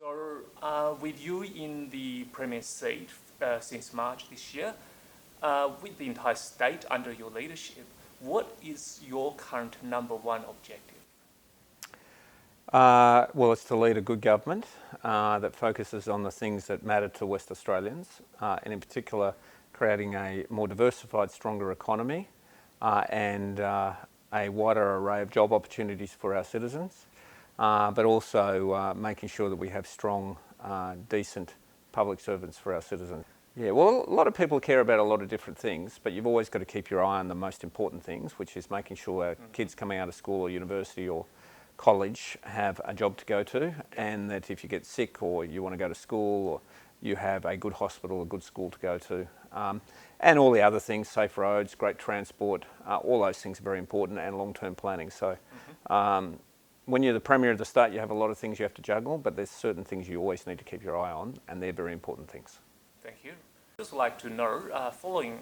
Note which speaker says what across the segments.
Speaker 1: So, with you in the Premier seat since March this year, with the entire state under your leadership, what is your current number one objective?
Speaker 2: Well, it's to lead a good government that focuses on the things that matter to West Australians, and in particular, creating a more diversified, stronger economy and a wider array of job opportunities for our citizens, but also making sure that we have strong, decent public servants for our citizens. Yeah, well, a lot of people care about a lot of different things, but you've always got to keep your eye on the most important things, which is making sure our kids coming out of school or university or college have a job to go to, and that if you get sick or you want to go to school, or you have a good hospital, a good school to go to, and all the other things, safe roads, great transport, all those things are very important, and long-term planning. So when you're the Premier of the state, you have a lot of things you have to juggle, but there's certain things you always need to keep your eye on, and they're very important things.
Speaker 1: Thank you. I'd just like to know, following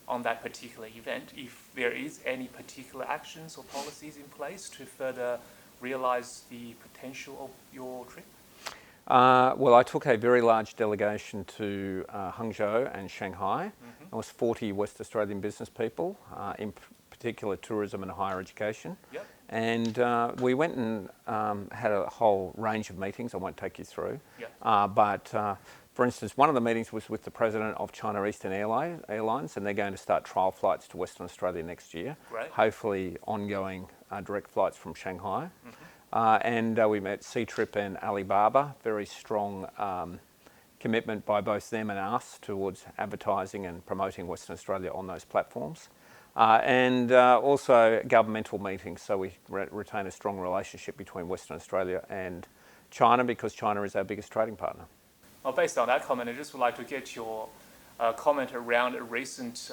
Speaker 1: on that particular event, if there is any particular actions or policies in place to further realise the potential of your trip?
Speaker 2: Well, I took a very large delegation to Hangzhou and Shanghai. It was 40 West Australian business people, in particular tourism and higher education.
Speaker 1: Yep.
Speaker 2: And we went and had a whole range of meetings I won't take you through.
Speaker 1: Yep.
Speaker 2: But for instance, one of the meetings was with the president of China Eastern Airlines, and they're going to start trial flights to Western Australia next year.
Speaker 1: Great.
Speaker 2: Hopefully ongoing direct flights from Shanghai. And we met Ctrip and Alibaba, very strong commitment by both them and us towards advertising and promoting Western Australia on those platforms. And also governmental meetings, so we retain a strong relationship between Western Australia and China, because China is our biggest trading partner.
Speaker 1: Well, based on that comment, I just would like to get your comment around a recent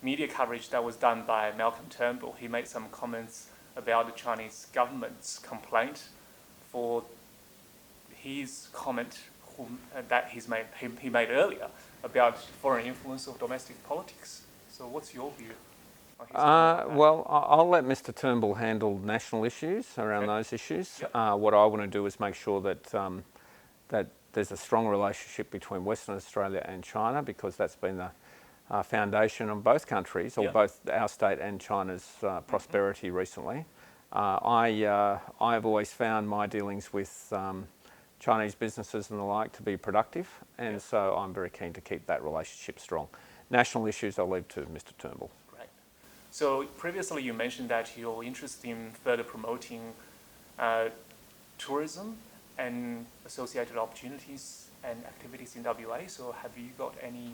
Speaker 1: media coverage that was done by Malcolm Turnbull. He made some comments about the Chinese government's complaint for his comment that he made earlier about foreign influence of domestic politics. So what's your view on his comment?
Speaker 2: Well, I'll let Mr Turnbull handle national issues around those issues.
Speaker 1: Yep.
Speaker 2: What I want to do is make sure that that there's a strong relationship between Western Australia and China, because that's been the foundation of both countries, or both our state and China's prosperity recently. I've always found my dealings with Chinese businesses and the like to be productive, and so I'm very keen to keep that relationship strong. National issues I'll leave to Mr Turnbull.
Speaker 1: Great. So previously you mentioned that you're interested in further promoting tourism and associated opportunities and activities in WA. So have you got any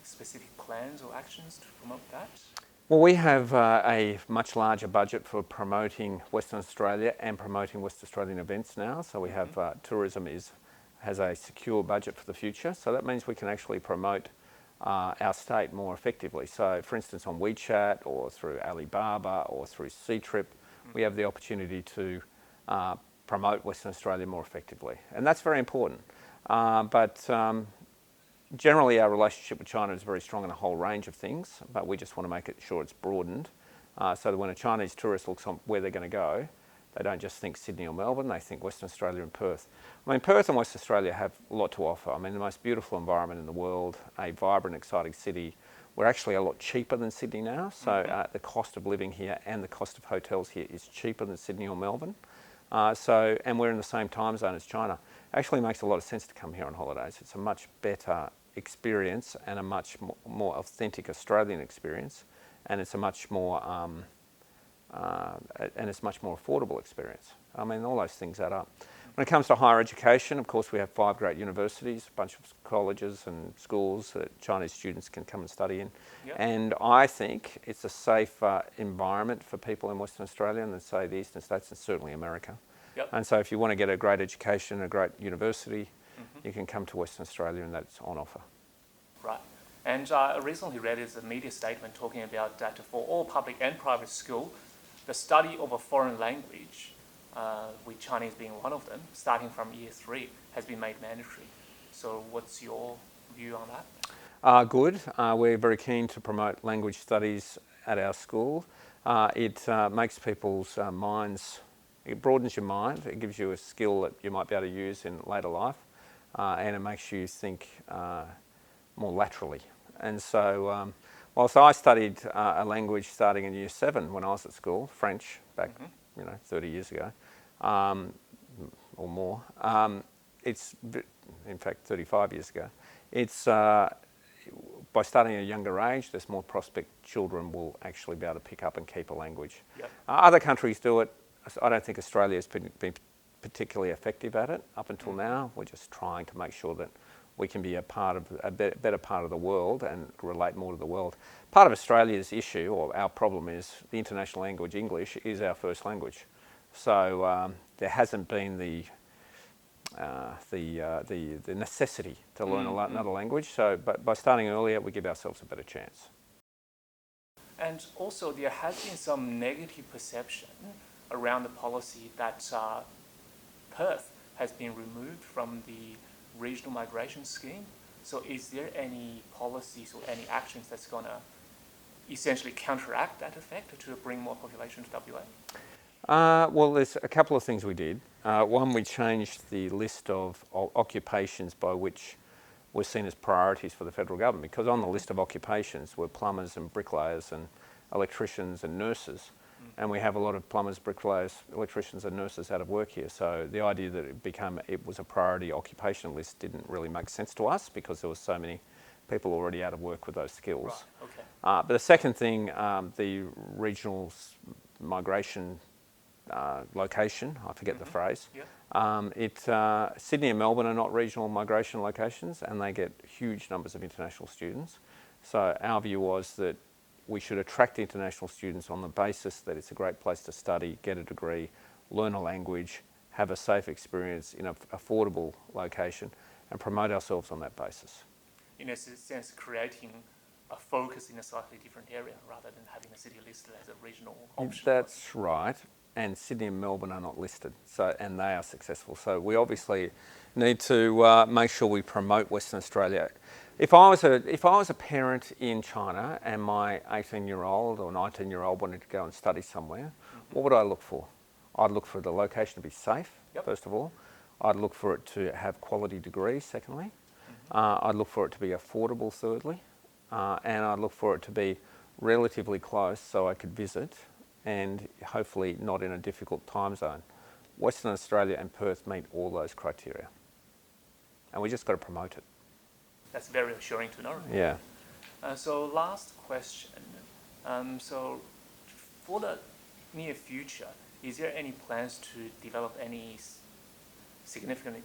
Speaker 1: specific plans or actions to promote that?
Speaker 2: Well, we have a much larger budget for promoting Western Australia and promoting West Australian events now. So we have tourism has a secure budget for the future. So that means we can actually promote our state more effectively. So for instance, on WeChat or through Alibaba or through Ctrip, we have the opportunity to promote Western Australia more effectively. And that's very important. But generally our relationship with China is very strong in a whole range of things, but we just want to make sure it's broadened, so that when a Chinese tourist looks on where they're going to go, they don't just think Sydney or Melbourne, they think Western Australia and Perth. I mean, Perth and West Australia have a lot to offer. I mean, the most beautiful environment in the world, a vibrant, exciting city. We're actually a lot cheaper than Sydney now, so the cost of living here and the cost of hotels here is cheaper than Sydney or Melbourne. And we're in the same time zone as China. It actually makes a lot of sense to come here on holidays. It's a much better experience and a much more authentic Australian experience, and it's a much more affordable experience. I mean, all those things add up. When it comes to higher education, of course, we have 5 great universities, a bunch of colleges and schools that Chinese students can come and study in.
Speaker 1: Yep.
Speaker 2: And I think it's a safer environment for people in Western Australia than, say, the eastern states and certainly America.
Speaker 1: Yep.
Speaker 2: And so if you want to get a great education, a great university, you can come to Western Australia, and that's on offer.
Speaker 1: Right. And I recently read a media statement talking about that for all public and private school, the study of a foreign language, with Chinese being one of them, starting from year 3, has been made mandatory. So what's your view on that?
Speaker 2: Good. We're very keen to promote language studies at our school. It makes people's minds It broadens your mind. It gives you a skill that you might be able to use in later life, and it makes you think more laterally. And so, whilst I studied a language starting in Year 7 when I was at school, French, back 30 years ago, or more. It's, in fact, 35 years ago. It's by starting at a younger age, there's more prospect children will actually be able to pick up and keep a language.
Speaker 1: Yep.
Speaker 2: Other countries do it. I don't think Australia's been particularly effective at it up until now. We're just trying to make sure that we can be a part of a better part of the world and relate more to the world. Part of Australia's issue, or our problem, is the international language English is our first language. So there hasn't been the necessity to learn another language. So, but by starting earlier, we give ourselves a better chance.
Speaker 1: And also, there has been some negative perception around the policy that Perth has been removed from the regional migration scheme. So is there any policies or any actions that's going to essentially counteract that effect to bring more population to WA?
Speaker 2: Well, there's a couple of things we did. One, we changed the list of occupations by which were seen as priorities for the federal government, because on the list of occupations were plumbers and bricklayers and electricians and nurses. And we have a lot of plumbers, bricklayers, electricians and nurses out of work here. So the idea that it was a priority occupation list didn't really make sense to us, because there were so many people already out of work with those skills.
Speaker 1: Right, okay.
Speaker 2: But the second thing, the regional migration location, I forget the phrase.
Speaker 1: Yeah.
Speaker 2: Sydney and Melbourne are not regional migration locations, and they get huge numbers of international students. So our view was that we should attract international students on the basis that it's a great place to study, get a degree, learn a language, have a safe experience in an affordable location, and promote ourselves on that basis.
Speaker 1: In a sense, creating a focus in a slightly different area rather than having a city listed as a regional option.
Speaker 2: That's right. And Sydney and Melbourne are not listed, and they are successful. So we obviously need to make sure we promote Western Australia. If I was a parent in China and my 18-year-old or 19-year-old wanted to go and study somewhere, what would I look for? I'd look for the location to be safe, first of all. I'd look for it to have quality degrees, secondly. I'd look for it to be affordable, thirdly. And I'd look for it to be relatively close so I could visit, and hopefully not in a difficult time zone. Western Australia and Perth meet all those criteria. And we just got to promote it.
Speaker 1: That's very assuring to know.
Speaker 2: Yeah.
Speaker 1: So last question. So for the near future, is there any plans to develop any significant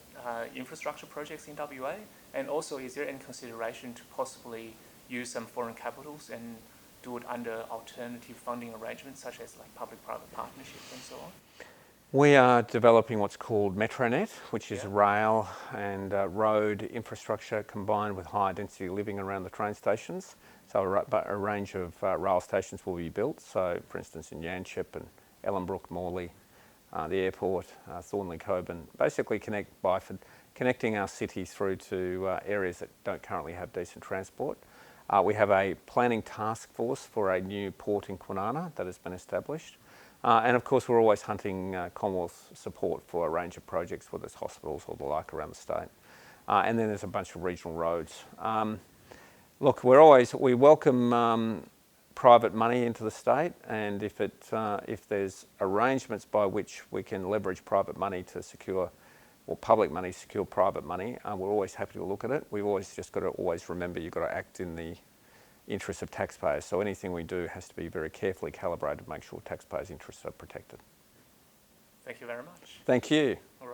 Speaker 1: infrastructure projects in WA? And also, is there any consideration to possibly use some foreign capitals and do it under alternative funding arrangements, such as like public-private partnerships and so on?
Speaker 2: We are developing what's called Metronet, which is rail and road infrastructure combined with high density living around the train stations. So a range of rail stations will be built. So for instance in Yanchep and Ellenbrook, Morley, the airport, Thornley, Coburn, basically connecting our city through to areas that don't currently have decent transport. We have a planning task force for a new port in Kwinana that has been established. And of course, we're always hunting Commonwealth support for a range of projects, whether it's hospitals or the like around the state. And then there's a bunch of regional roads. Look, we welcome private money into the state, and if there's arrangements by which we can leverage private money to secure, or public money secure private money, we're always happy to look at it. We've always just got to remember you've got to act in the interests of taxpayers. So anything we do has to be very carefully calibrated to make sure taxpayers' interests are protected.
Speaker 1: Thank you very much.
Speaker 2: Thank you.